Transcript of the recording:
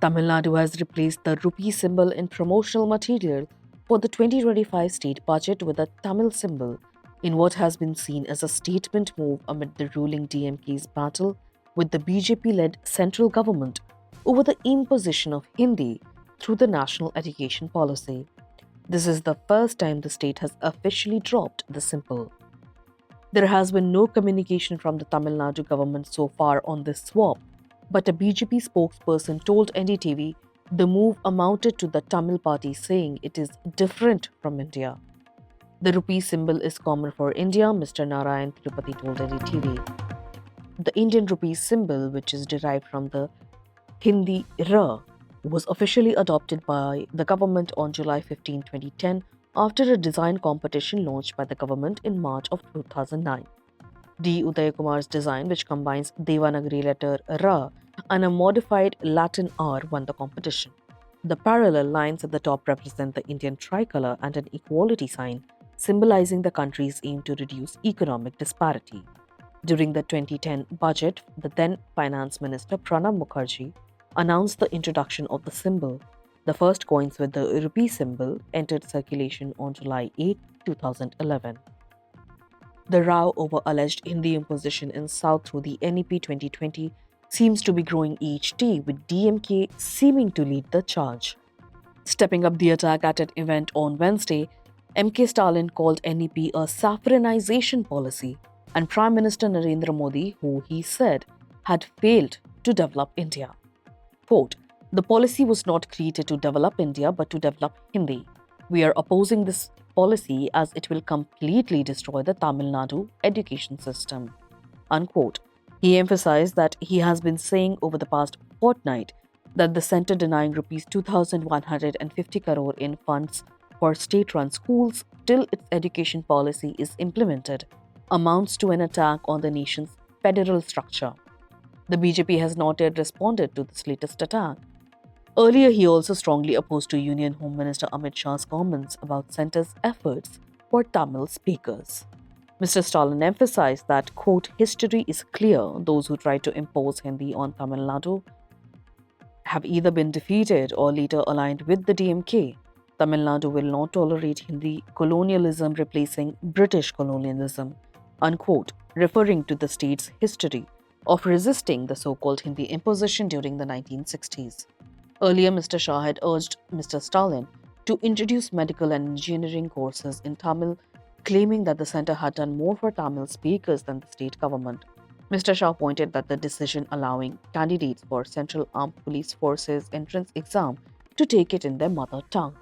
Tamil Nadu has replaced the rupee symbol in promotional material for the 2025 state budget with a Tamil symbol in what has been seen as a statement move amid the ruling DMK's battle with the BJP led central government over the imposition of Hindi through the national education policy. This is the first time the state has officially dropped the symbol. There has been no communication from the Tamil Nadu government so far on this swap, but a BJP spokesperson told NDTV the move amounted to the Tamil party saying it is different from India. The rupee symbol is common for India, Mr. Narayan Tirupati told NDTV. The Indian rupee symbol, which is derived from the Hindi Ra, was officially adopted by the government on July 15, 2010, after a design competition launched by the government in March of 2009. D. Udayakumar's design, which combines Devanagari letter Ra and a modified Latin R, won the competition. The parallel lines at the top represent the Indian tricolour and an equality sign, symbolizing the country's aim to reduce economic disparity. During the 2010 budget, the then Finance Minister Pranab Mukherjee announced the introduction of the symbol. The first coins with the rupee symbol entered circulation on July 8, 2011. The row over alleged Hindi imposition in South through the NEP 2020 seems to be growing each day, with DMK seeming to lead the charge. Stepping up the attack at an event on Wednesday, MK Stalin called NEP a saffronization policy, and Prime Minister Narendra Modi, who he said had failed to develop India. Quote, the policy was not created to develop India but to develop Hindi. We are opposing this policy as it will completely destroy the Tamil Nadu education system. Unquote. He emphasized that he has been saying over the past fortnight that the centre denying rupees 2,150 crore in funds for state-run schools till its education policy is implemented amounts to an attack on the nation's federal structure. The BJP has not yet responded to this latest attack. Earlier, he also strongly opposed to Union Home Minister Amit Shah's comments about centre's efforts for Tamil speakers. Mr. Stalin emphasized that, quote, history is clear. Those who tried to impose Hindi on Tamil Nadu have either been defeated or later aligned with the DMK. Tamil Nadu will not tolerate Hindi colonialism replacing British colonialism, unquote, referring to the state's history of resisting the so-called Hindi imposition during the 1960s. Earlier, Mr. Shah had urged Mr. Stalin to introduce medical and engineering courses in Tamil, claiming that the centre had done more for Tamil speakers than the state government. Mr. Shah pointed that the decision allowing candidates for Central Armed Police Forces entrance exam to take it in their mother tongue